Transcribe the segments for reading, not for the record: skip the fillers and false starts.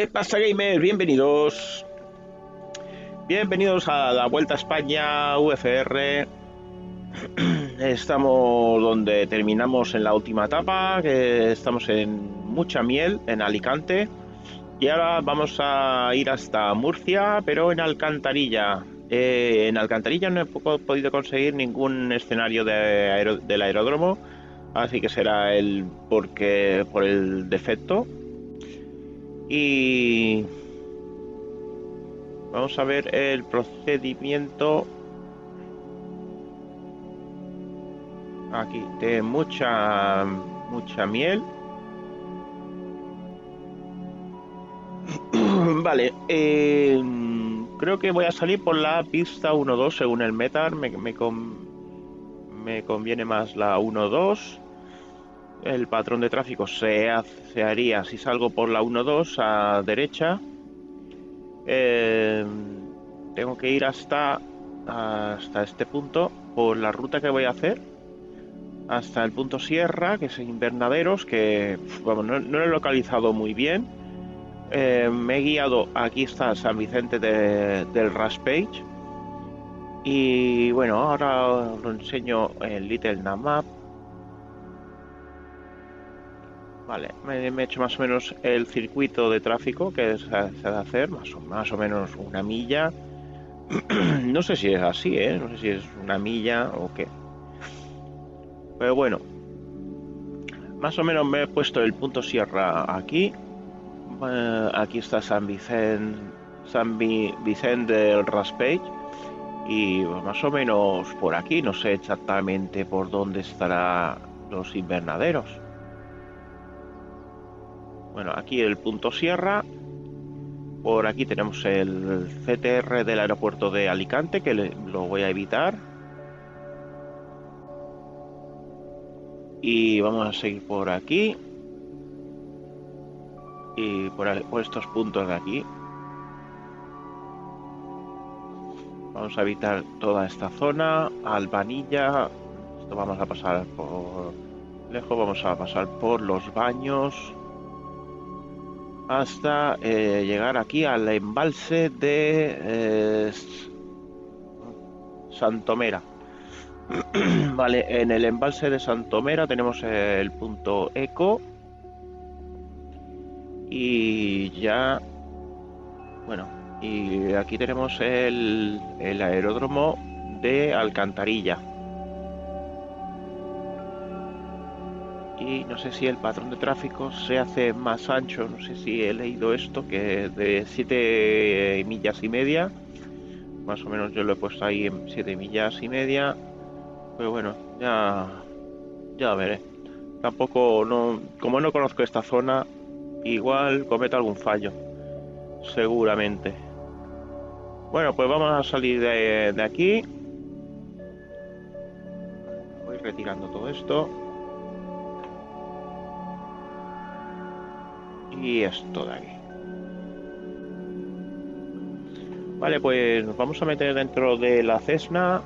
¿Qué pasa, gamers? Bienvenidos. Bienvenidos a la Vuelta a España UFR. Estamos donde terminamos en la última etapa, que estamos en Mucha Miel, en Alicante. Y ahora vamos a ir hasta Murcia, pero en Alcantarilla. En Alcantarilla no he podido conseguir ningún escenario del aeródromo, así que será por el defecto. Y vamos a ver el procedimiento aquí de mucha miel. Vale, creo que voy a salir por la pista 1-2 según el meta. Me conviene más la 1-2. El patrón de tráfico se haría si salgo por la 1-2 a derecha. Tengo que ir hasta este punto por la ruta que voy a hacer, hasta el punto Sierra, que es Invernaderos, que vamos, no lo he localizado muy bien. Me he guiado, aquí está San Vicente del Raspage. Y bueno, ahora os lo enseño en Little Map. Vale, me he hecho más o menos el circuito de tráfico que se ha de hacer, más o menos una milla. No sé si es así, no sé si es una milla o qué. Pero bueno, más o menos me he puesto el punto Sierra aquí. Aquí está San Vicente del Raspage. Y más o menos por aquí, no sé exactamente por dónde estarán los invernaderos. Bueno, aquí el punto Sierra. Por aquí tenemos el CTR del aeropuerto de Alicante, que lo voy a evitar. Y vamos a seguir por aquí. Y por estos puntos de aquí. Vamos a evitar toda esta zona. Albanilla. Esto vamos a pasar por lejos. Vamos a pasar por los baños. Hasta llegar aquí al embalse de Santomera. Vale, en el embalse de Santomera tenemos el punto Eco. Y ya, bueno, y aquí tenemos el aeródromo de Alcantarilla. Y no sé si el patrón de tráfico se hace más ancho, no sé si he leído esto, que de 7 millas y media, más o menos yo lo he puesto ahí en 7 millas y media, pero bueno, ya veré. Tampoco, no, como no conozco esta zona, igual cometo algún fallo, seguramente. Bueno, pues vamos a salir de aquí. Voy retirando todo esto. Y esto de aquí. Vale, pues nos vamos a meter dentro de la Cessna,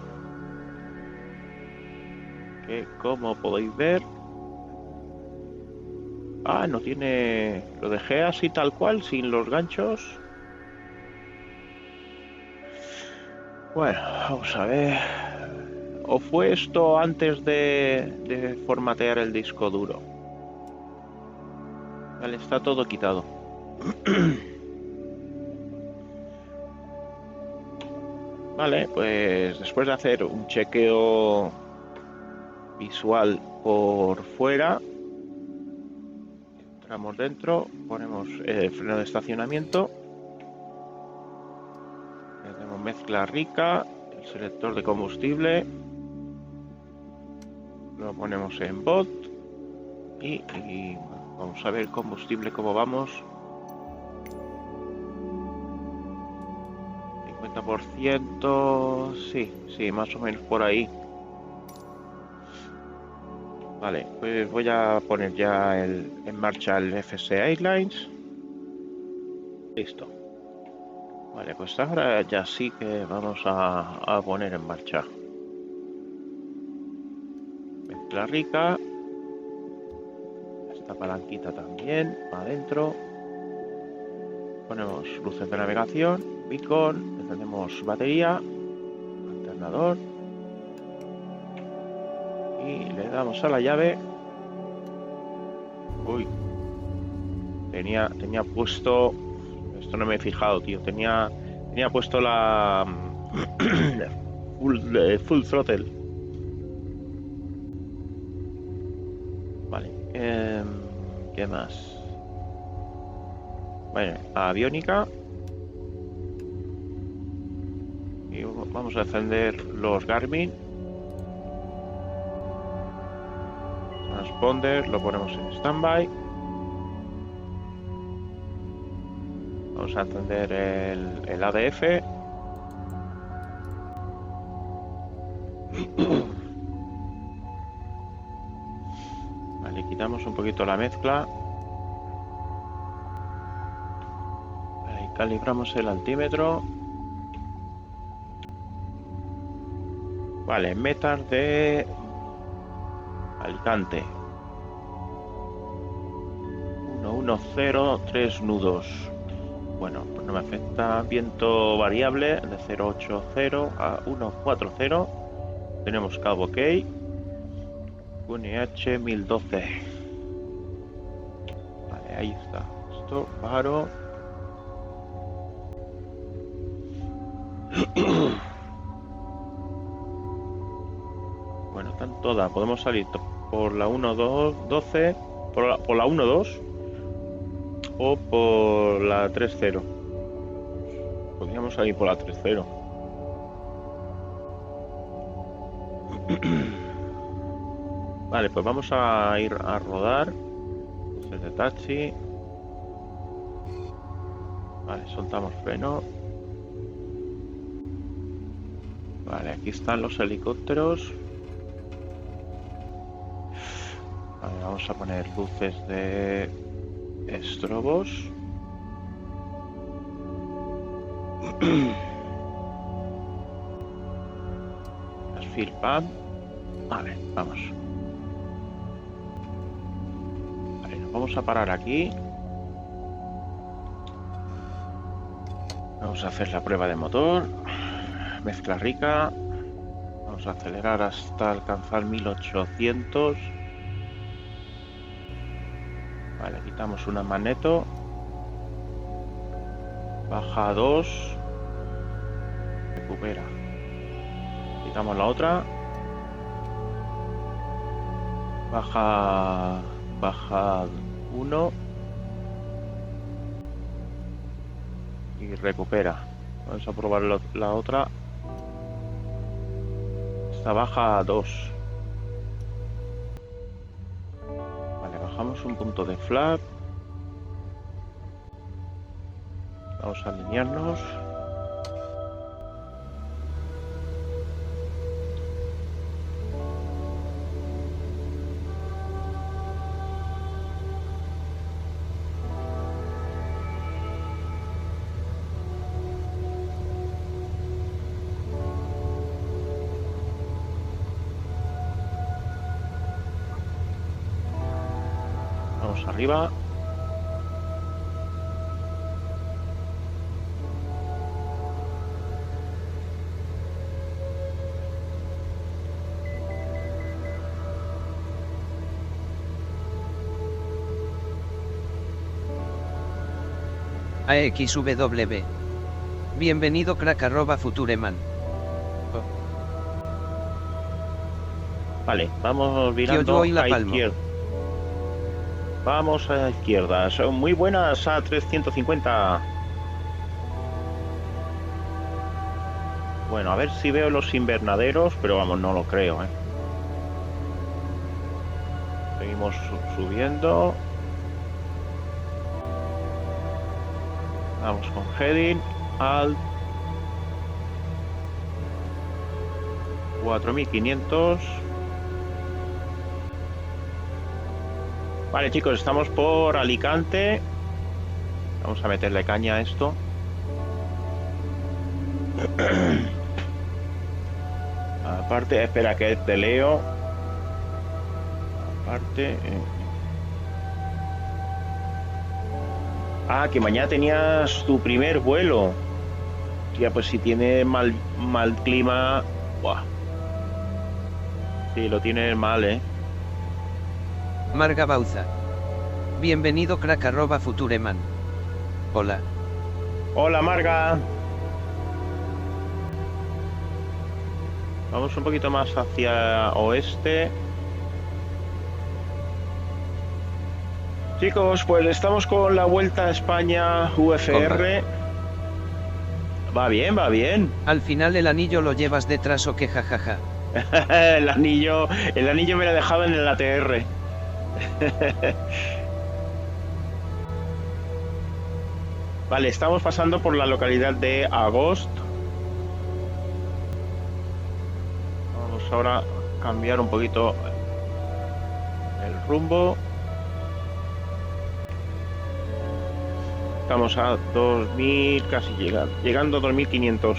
que como podéis ver, no tiene, lo dejé así tal cual, sin los ganchos. Bueno, vamos a ver. ¿O fue esto antes de formatear el disco duro? Vale, está todo quitado. Vale, pues después de hacer un chequeo visual por fuera, entramos dentro, ponemos el freno de estacionamiento, tenemos mezcla rica, el selector de combustible, lo ponemos en bot y vamos a ver el combustible cómo vamos. 50%, sí, más o menos por ahí. Vale, pues voy a poner ya en marcha el FC Airlines. Listo. Vale, pues ahora ya sí que vamos a poner en marcha. Mezcla rica. Esta palanquita también, para adentro. Ponemos luces de navegación, beacon, encendemos batería, alternador y le damos a la llave. Uy, tenía puesto, esto no me he fijado, tío, tenía puesto la full throttle. Vale, ¿qué más? Bueno, aviónica. Y vamos a encender los Garmin. Transponder, lo ponemos en standby. Vamos a encender el ADF. Vale, quitamos un poquito la mezcla. Vale, calibramos el altímetro. Vale, metas de Alicante. 110, 3 nudos. Bueno, pues no me afecta. Viento variable de 080 a 140. Tenemos cabo OK. QNH 1012. Vale, ahí está. Esto, paro. Bueno, están todas. Podemos salir por la 1.12, por la 1.2 o por la 3.0. Podríamos salir por la 3.0. Vale, pues vamos a ir a rodar. Luces de taxi. Vale, soltamos freno. Vale, aquí están los helicópteros. Vale, vamos a poner luces de estrobos. Las fill pump. Vale, vamos. Vale, nos vamos a parar aquí. Vamos a hacer la prueba de motor. Mezcla rica. Vamos a acelerar hasta alcanzar 1800. Vale, quitamos una magneto. Baja a 2. Recupera. Quitamos la otra. Baja 1. Y recupera. Vamos a probar la otra. Esta baja a 2. Vale, bajamos un punto de flap. Vamos a alinearnos. Vamos arriba. AXW. Bienvenido crack @futureman. Vale, vamos virando y La a Palma. izquierda. Vamos a la izquierda. Son muy buenas a 350. Bueno, a ver si veo los invernaderos, pero vamos, no lo creo, ¿eh? Seguimos subiendo. Vamos con heading al 4500. Vale, chicos, estamos por Alicante. Vamos a meterle caña a esto. Aparte, espera que te leo. Aparte, Ah, que mañana tenías tu primer vuelo. Tía, pues si tiene mal clima... Buah. Sí, lo tiene mal, ¿eh? Marga Bauza. Bienvenido crack @futureman. Hola. Hola, Marga. Vamos un poquito más hacia oeste. Chicos, pues estamos con la Vuelta a España UFR. Va bien, va bien. Al final el anillo lo llevas detrás o qué, jajaja. el anillo me lo dejaba en el ATR. Vale, estamos pasando por la localidad de Agost. Vamos ahora a cambiar un poquito el rumbo. Estamos a 2000, casi llegando a 2500.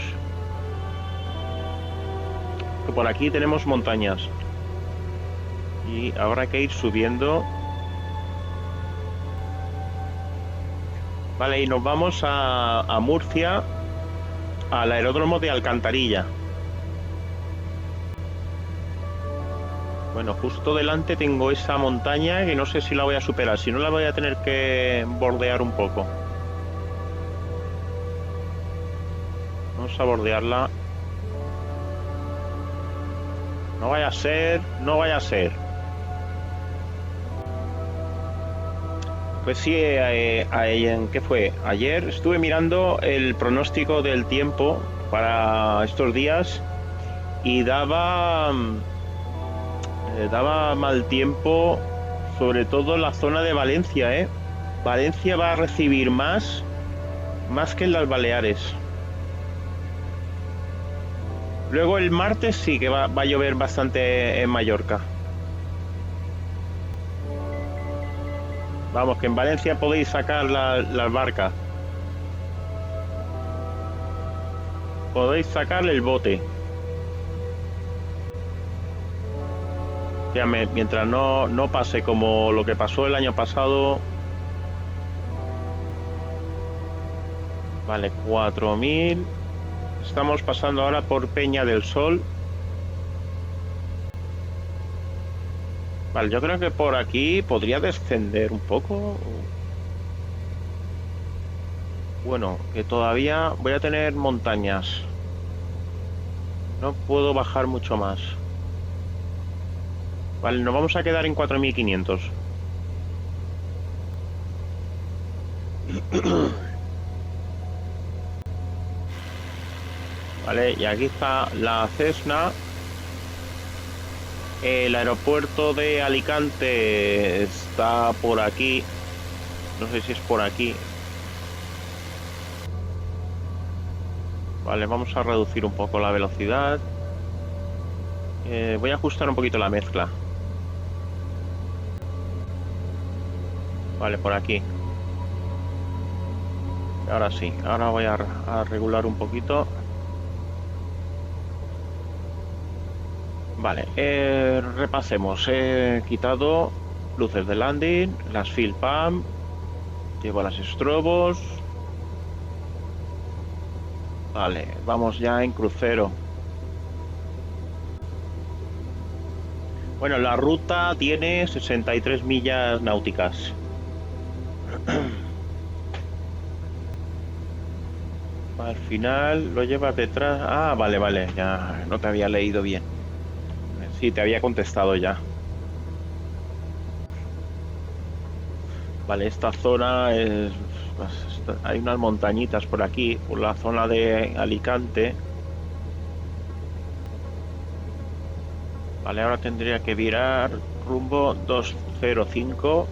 Que por aquí tenemos montañas. Y ahora hay que ir subiendo. Vale, y nos vamos a Murcia, al aeródromo de Alcantarilla. Bueno, justo delante tengo esa montaña que no sé si la voy a superar. Si no, la voy a tener que bordear un poco. Vamos a bordearla. No vaya a ser, no vaya a ser. Pues sí, ¿qué fue? Ayer estuve mirando el pronóstico del tiempo para estos días y daba mal tiempo, sobre todo en la zona de Valencia, ¿eh? Valencia va a recibir más que en las Baleares. Luego el martes sí que va a llover bastante en Mallorca. Vamos, que en Valencia podéis sacar las barcas. Podéis sacar el bote. Mientras no pase como lo que pasó el año pasado. Vale, 4000. Estamos pasando ahora por Peña del Sol. Vale, yo creo que por aquí podría descender un poco. Bueno, que todavía voy a tener montañas. No puedo bajar mucho más. Vale, nos vamos a quedar en 4500. Vale, y aquí está la Cessna. El aeropuerto de Alicante está por aquí. No sé si es por aquí. Vale, vamos a reducir un poco la velocidad. Voy a ajustar un poquito la mezcla. Vale, por aquí. Ahora sí, ahora voy a regular un poquito. Vale, repasemos. He quitado luces de landing, las field pump, llevo las estrobos. Vale, vamos ya en crucero. Bueno, la ruta tiene 63 millas náuticas. Al final lo llevas detrás. Ah, vale, vale, ya no te había leído bien. Sí, te había contestado ya. Vale, esta zona es... Hay unas montañitas por aquí, por la zona de Alicante. Vale, ahora tendría que virar rumbo 205.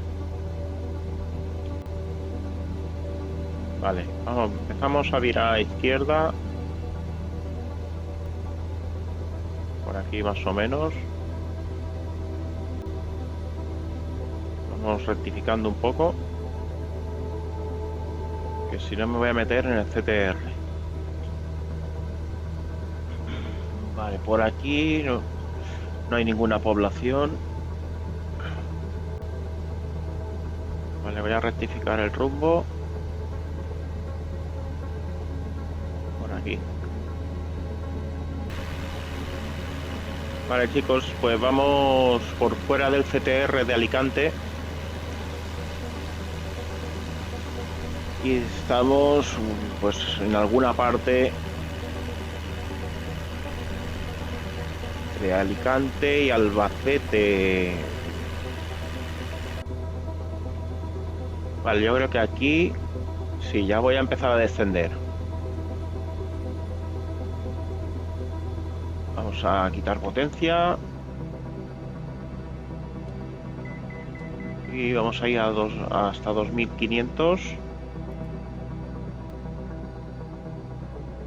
Vale, vamos, empezamos a virar a izquierda. Por aquí más o menos. Vamos rectificando un poco. Que si no me voy a meter en el CTR. Vale, por aquí no hay ninguna población. Vale, voy a rectificar el rumbo. aquí. Vale, chicos, pues vamos por fuera del CTR de Alicante. Y estamos, pues, en alguna parte de Alicante y Albacete. Vale, yo creo que aquí sí, ya voy a empezar a descender. Vamos a quitar potencia. Y vamos a ir hasta 2500.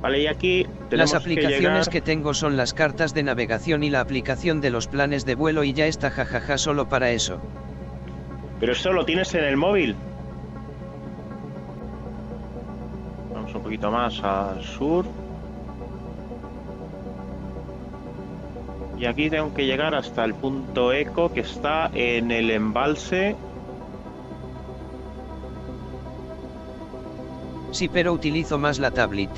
Vale, y aquí tenemos Las aplicaciones que que tengo son las cartas de navegación y la aplicación de los planes de vuelo y ya está, jajaja, solo para eso. Pero esto lo tienes en el móvil. Vamos un poquito más al sur. Y aquí tengo que llegar hasta el punto eco que está en el embalse. Sí, pero utilizo más la tablet.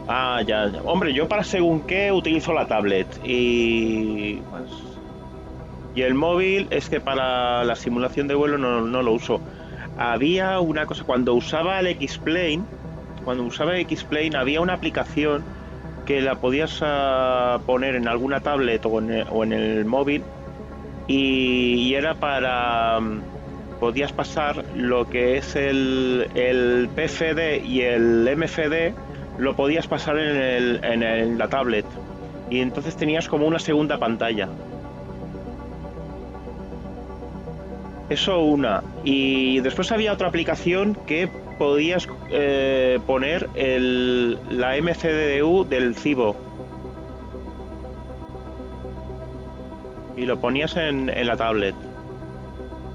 Ah, ya, ya. Hombre, yo para según qué utilizo la tablet y pues, y el móvil es que para la simulación de vuelo no lo uso. Había una cosa, cuando usaba X-Plane había una aplicación que la podías poner en alguna tablet o en el móvil y era para... podías pasar lo que es el PFD y el MFD, lo podías pasar en la tablet y entonces tenías como una segunda pantalla. Eso una. Y después había otra aplicación que podías poner la MCDU del Cibo y lo ponías en la tablet.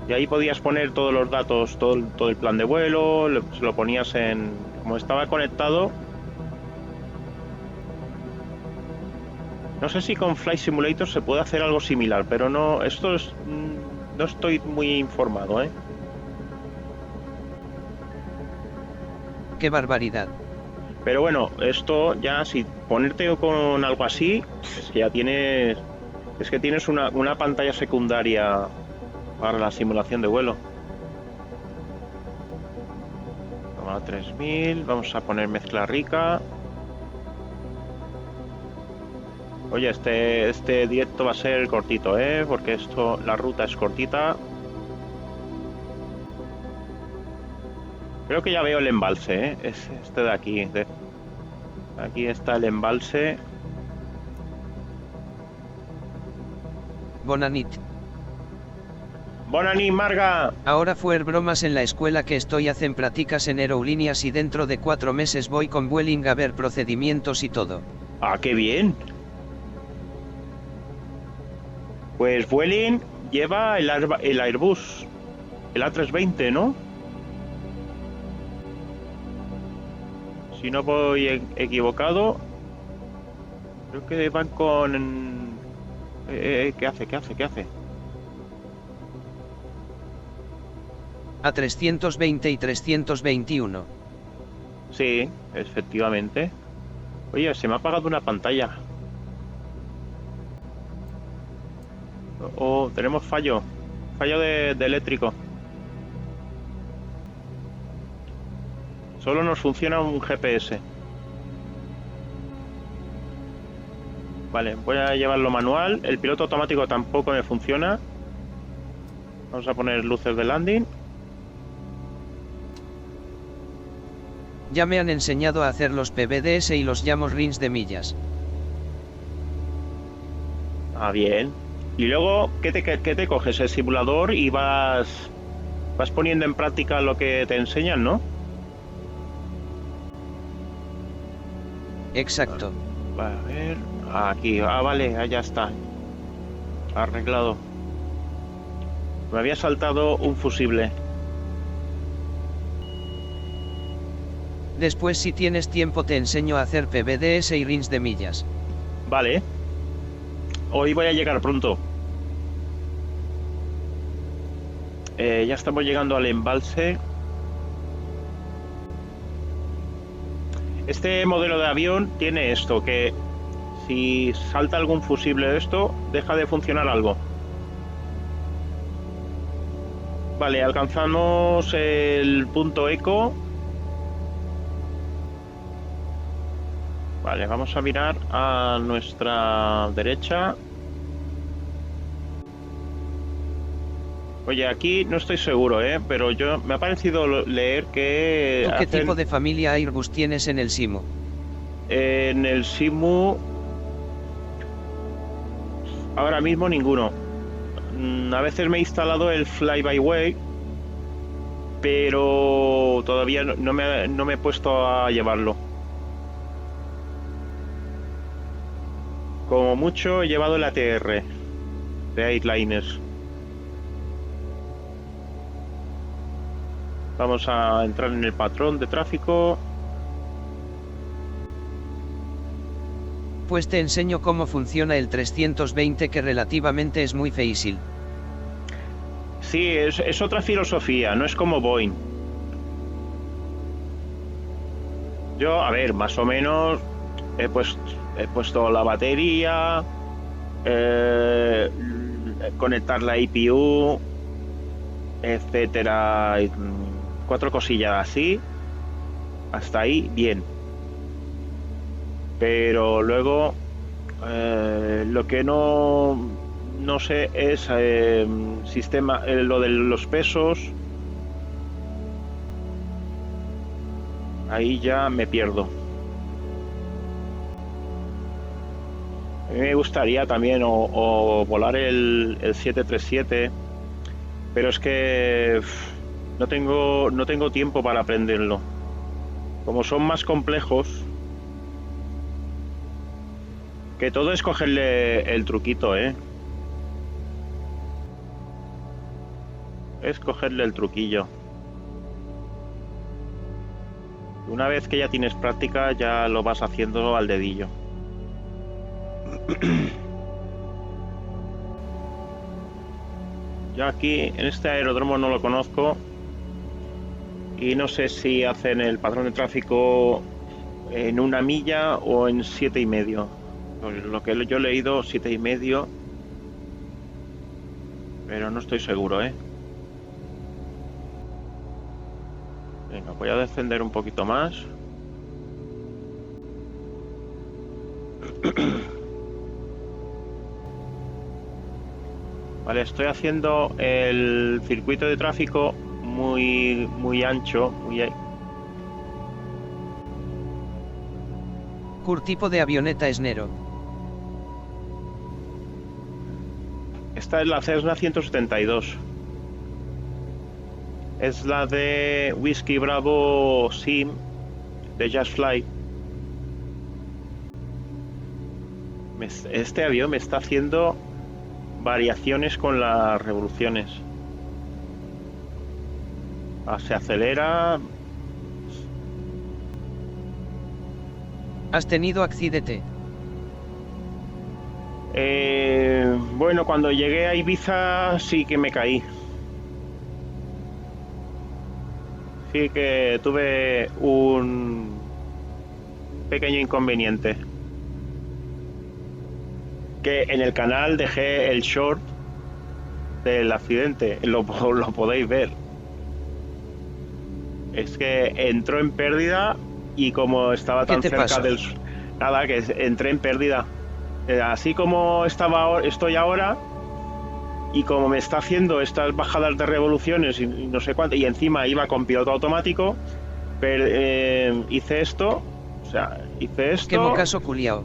Y ahí podías poner todos los datos, todo el plan de vuelo, se lo ponías en... Como estaba conectado... No sé si con Flight Simulator se puede hacer algo similar, pero no... Esto es... No estoy muy informado, ¿eh? ¡Qué barbaridad! Pero bueno, esto ya, si ponerte con algo así, es que ya tienes... Es que tienes una pantalla secundaria para la simulación de vuelo. Toma 3000, vamos a poner mezcla rica. Oye, este directo va a ser cortito, porque la ruta es cortita. Creo que ya veo el embalse, es este de aquí. Aquí está el embalse. Bonanit. Bonanit, Marga. Ahora fue bromas en la escuela que estoy hacen prácticas en aerolíneas y dentro de 4 meses voy con Vueling a ver procedimientos y todo. Ah, qué bien. Pues Vueling lleva el Airbus, el A320, ¿no? Si no voy equivocado, creo que van con... ¿Qué hace? A320 y 321. Sí, efectivamente. Oye, se me ha apagado una pantalla. Oh, tenemos fallo de eléctrico. Solo nos funciona un GPS. Vale, voy a llevarlo manual. El piloto automático tampoco me funciona. Vamos a poner luces de landing. Ya me han enseñado a hacer los PBDS y los llamo rings de millas. Ah, bien. Y luego, ¿qué te coges? El simulador y vas poniendo en práctica lo que te enseñan, ¿no? Exacto. A ver, aquí, vale, ya está. Arreglado. Me había saltado un fusible. Después, si tienes tiempo, te enseño a hacer PBDS y rings de millas. Vale. Hoy voy a llegar pronto. Ya estamos llegando al embalse. Este modelo de avión tiene esto, que si salta algún fusible de esto, deja de funcionar algo. Vale, alcanzamos el punto eco. Vale, vamos a mirar a nuestra derecha. Oye, aquí no estoy seguro, pero me ha parecido leer que... ¿Tú qué tipo de familia Airbus tienes en el Simu? En el Simu... Ahora mismo ninguno. A veces me he instalado el Fly-by-Wave, pero todavía no me he puesto a llevarlo. Como mucho he llevado el ATR de Airliners. Vamos a entrar en el patrón de tráfico. Pues te enseño cómo funciona el 320, que relativamente es muy fácil. Sí, es otra filosofía, no es como Boeing. Yo, a ver, más o menos he puesto la batería, conectar la IPU, etcétera, 4 cosillas así, hasta ahí bien. Pero luego lo que no sé es sistema, lo de los pesos. Ahí ya me pierdo. A mí me gustaría también o volar el 737, pero es que no tengo tiempo para aprenderlo. Como son más complejos, que todo es cogerle el truquito, es cogerle el truquillo. Una vez que ya tienes práctica, ya lo vas haciendo al dedillo. Yo aquí en este aeródromo no lo conozco y no sé si hacen el patrón de tráfico en 1 milla o en 7,5. Pues lo que yo he leído, 7,5, pero no estoy seguro, Venga, voy a descender un poquito más. Vale, estoy haciendo el circuito de tráfico muy ancho, ¿Qué tipo de avioneta es Nero? Esta es la Cessna 172. Es la de Whiskey Bravo Sim de Just Fly. Este avión me está haciendo variaciones con las revoluciones. Se acelera. ¿Has tenido accidente? Bueno, cuando llegué a Ibiza sí que me caí. Sí que tuve un pequeño inconveniente. Que en el canal dejé el short del accidente, lo podéis ver. Es que entró en pérdida y como estaba tan cerca pasa? Nada, que entré en pérdida. Así como estoy ahora, y como me está haciendo estas bajadas de revoluciones y no sé cuánto, y encima iba con piloto automático, pero hice esto. ¿Qué mocaso culiao?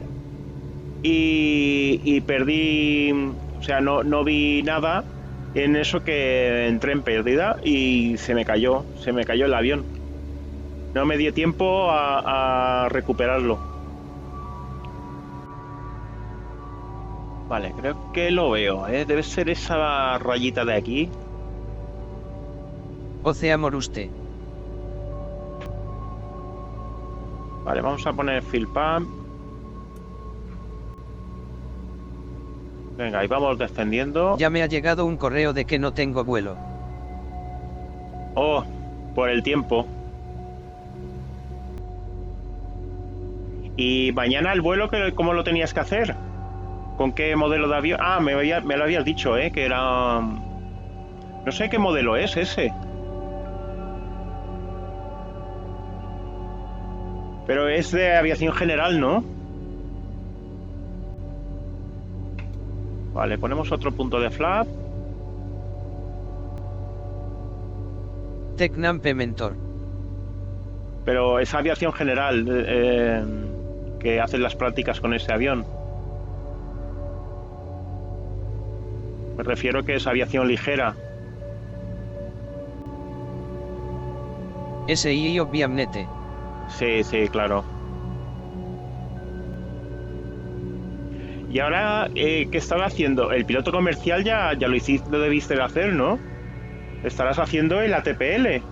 Y perdí, o sea, no vi nada. En eso que entré en pérdida y se me cayó el avión. No me dio tiempo a recuperarlo. Vale, creo que lo veo, debe ser esa rayita de aquí. Ocea Moruste. Vale, vamos a poner fill pump. Venga, y vamos descendiendo. Ya me ha llegado un correo de que no tengo vuelo. Oh, por el tiempo. Y mañana el vuelo, ¿cómo lo tenías que hacer? ¿Con qué modelo de avión? Ah, me lo habías dicho, que era... No sé qué modelo es ese. Pero es de aviación general, ¿no? Vale, ponemos otro punto de flap. Tecnampe Mentor. Pero es aviación general que hacen las prácticas con ese avión. Me refiero que es aviación ligera. SI obviamente. Sí, sí, claro. Y ahora, ¿qué estaba haciendo? El piloto comercial ya lo hiciste, lo debiste de hacer, ¿no? Estarás haciendo el ATPL.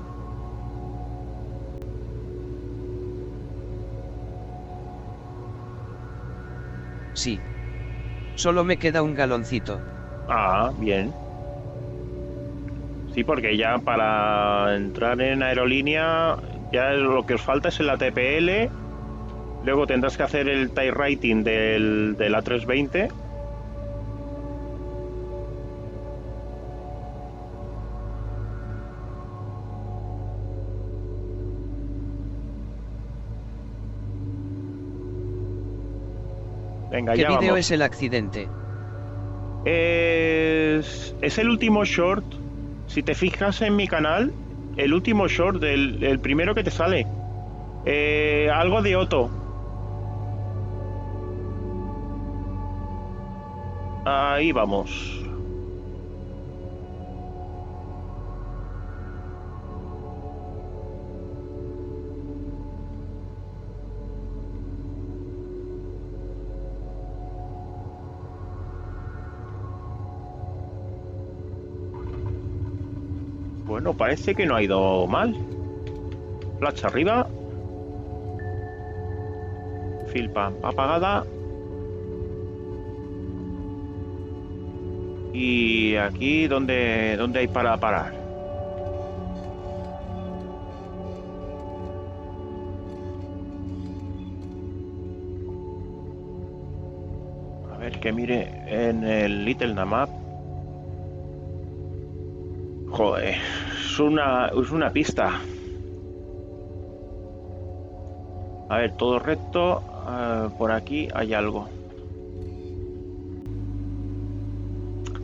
Sí. Solo me queda un galoncito. Ah, bien. Sí, porque ya para entrar en aerolínea, ya lo que os falta es el ATPL. Luego tendrás que hacer el type rating del A320. Venga, ¿Qué ya vídeo vamos. es el accidente? Es el último short. Si te fijas en mi canal, el último short, el primero que te sale. Algo de Otto. Ahí vamos. Bueno, parece que no ha ido mal. Flash arriba. Fill pump apagada. Y aquí, ¿dónde hay para parar? A ver, que mire en el Little Namap. Joder, es una pista. A ver, todo recto. Por aquí hay algo.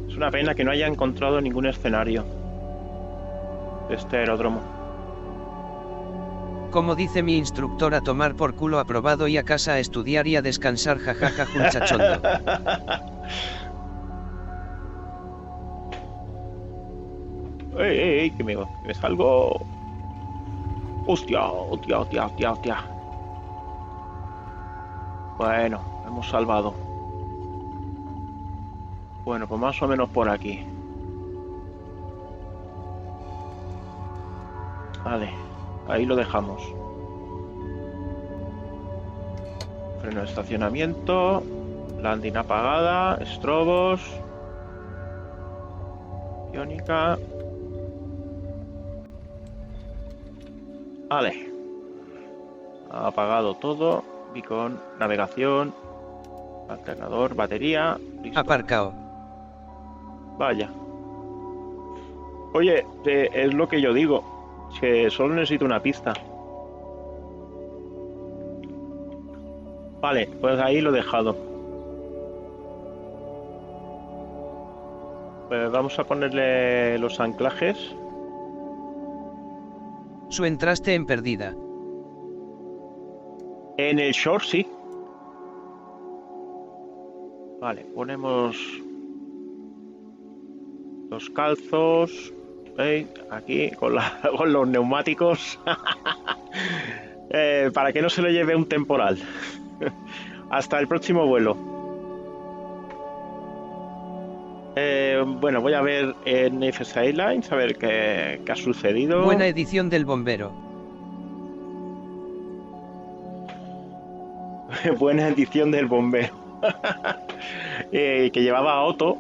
Es una pena que no haya encontrado ningún escenario de este aeródromo. Como dice mi instructor, a tomar por culo aprobado y a casa a estudiar y a descansar, jajaja, junchachondo. ¡Ey, que me salgo! ¡Hostia, hostia, hostia, hostia, hostia! Bueno, hemos salvado. Bueno, pues más o menos por aquí. Vale, ahí lo dejamos. Freno de estacionamiento. Landing apagada. Estrobos. Iónica. Vale. Ha apagado todo. Beacon, navegación. Alternador, batería. Listo. Aparcao. Vaya. Oye, es lo que yo digo. Que solo necesito una pista. Vale, pues ahí lo he dejado. Pues vamos a ponerle los anclajes. Su entraste en perdida. En el short, sí. Vale, ponemos los calzos. Aquí con los neumáticos. Para que no se lo lleve un temporal. Hasta el próximo vuelo. Bueno, voy a ver en FS Airlines a ver qué ha sucedido. Buena edición del bombero. Buena edición del bombero. Que llevaba a Otto.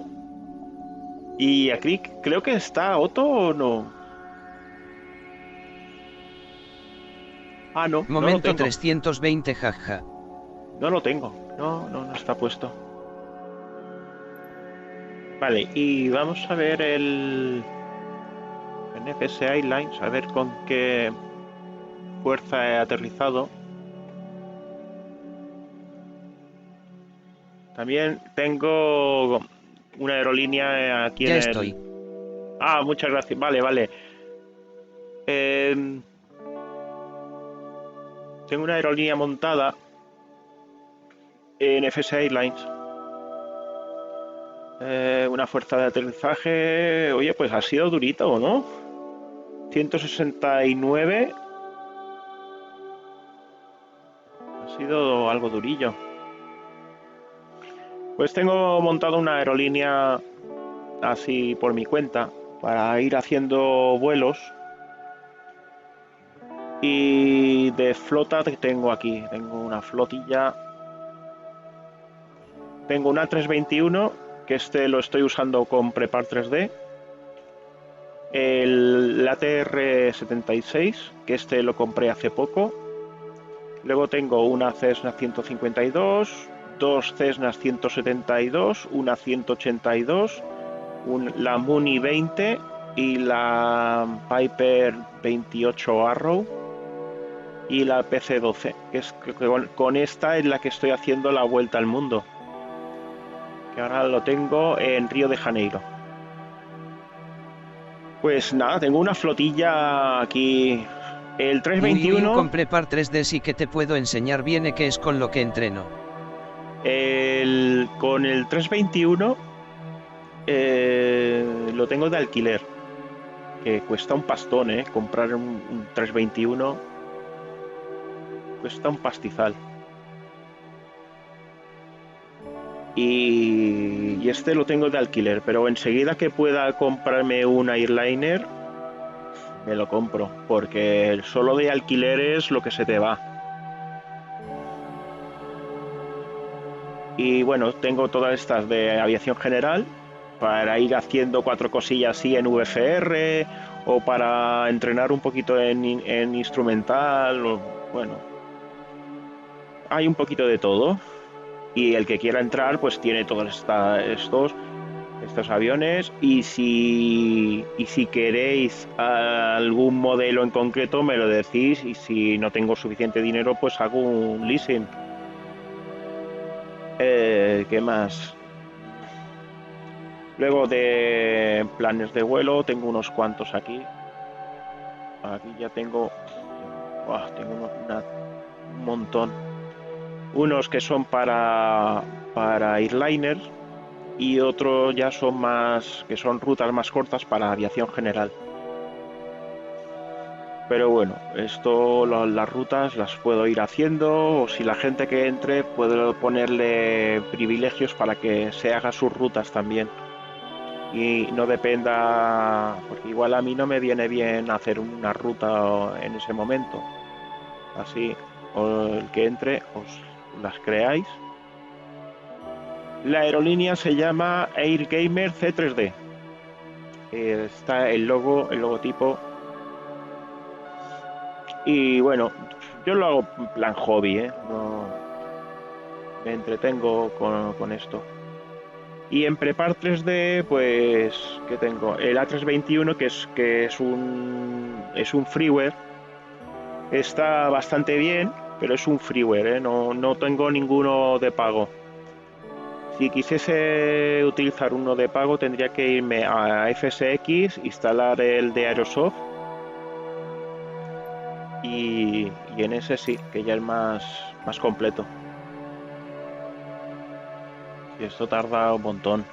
Y aquí creo que está Otto o no. Ah, no. Momento no lo tengo. 320, jaja. No lo tengo. No está puesto. Vale, y vamos a ver el NFS Airlines, a ver con qué fuerza he aterrizado. También tengo una aerolínea aquí en Ya el... estoy. Ah, muchas gracias. Vale, vale. Tengo una aerolínea montada en FS Airlines. Una fuerza de aterrizaje... Oye, pues ha sido durito, ¿no? 169. Ha sido algo durillo. Pues tengo montado una aerolínea así por mi cuenta para ir haciendo vuelos. Y de flota que tengo aquí. Tengo una flotilla. Tengo una 321, que este lo estoy usando con Prepar 3D. El ATR-76, que este lo compré hace poco. Luego tengo una Cessna 152, dos Cessnas 172, una 182, la Muni 20 y la Piper 28 Arrow y la PC-12, que es que con esta es la que estoy haciendo la vuelta al mundo, que ahora lo tengo en Río de Janeiro. Pues nada, tengo una flotilla aquí. El Uy, 321, con Prepar 3D sí que te puedo enseñar bien que es con lo que entreno. con el 321 lo tengo de alquiler, que cuesta un pastón, ¿eh? Comprar un 321 cuesta un pastizal. Y este lo tengo de alquiler, pero enseguida que pueda comprarme un airliner, me lo compro, porque solo de alquiler es lo que se te va. Y bueno, tengo todas estas de aviación general para ir haciendo 4 cosillas así en VFR o para entrenar un poquito en instrumental. Bueno, hay un poquito de todo. Y el que quiera entrar, pues tiene todos estos aviones. Y si queréis algún modelo en concreto, me lo decís. Y si no tengo suficiente dinero, pues hago un leasing. ¿Qué más? Luego de planes de vuelo, tengo unos cuantos aquí. Aquí ya tengo, tengo un montón. Unos que son para airliners y otros ya son más, que son rutas más cortas para aviación general. Pero bueno, las rutas las puedo ir haciendo, o si la gente que entre puedo ponerle privilegios para que se haga sus rutas también. Y no dependa, porque igual a mí no me viene bien hacer una ruta en ese momento. Así, o el que entre, os las creáis. La aerolínea se llama Airgamer C3D. Está el logotipo. Y bueno, yo lo hago en plan hobby, ¿eh? No, me entretengo con esto. Y en Prepar 3D, pues, ¿qué tengo? El A321, que es un freeware. Está bastante bien, pero es un freeware, ¿eh? No tengo ninguno de pago. Si quisiese utilizar uno de pago, tendría que irme a FSX, instalar el de Aerosoft y en ese sí, que ya es más completo. Y esto tarda un montón.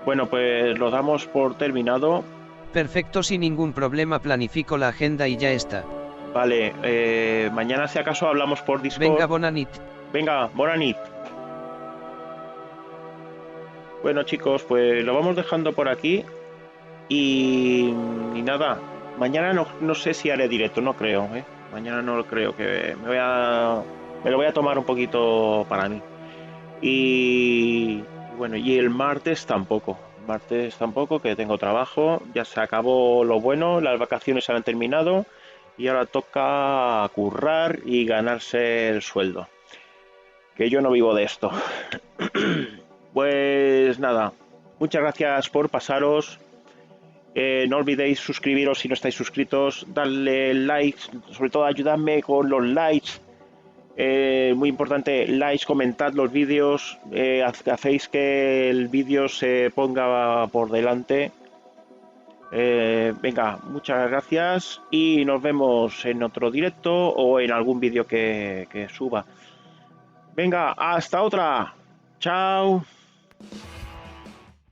Bueno, pues lo damos por terminado. Perfecto, sin ningún problema, planifico la agenda y ya está. Vale, mañana si acaso hablamos por Venga, Discord. bona nit. Venga, bona nit. Bueno chicos, pues lo vamos dejando por aquí y nada, mañana no sé si haré directo, no creo, ¿eh? Mañana no creo, que me lo voy a tomar un poquito para mí. Y bueno, y el martes tampoco, que tengo trabajo, ya se acabó lo bueno, las vacaciones se han terminado y ahora toca currar y ganarse el sueldo. que yo no vivo de esto. Pues nada, muchas gracias por pasaros. No olvidéis suscribiros si no estáis suscritos, darle likes, sobre todo ayudadme con los likes. Muy importante, likes, comentad los vídeos, hacéis que el vídeo se ponga por delante. Venga, muchas gracias y nos vemos en otro directo o en algún vídeo que suba. Venga, hasta otra. Chao.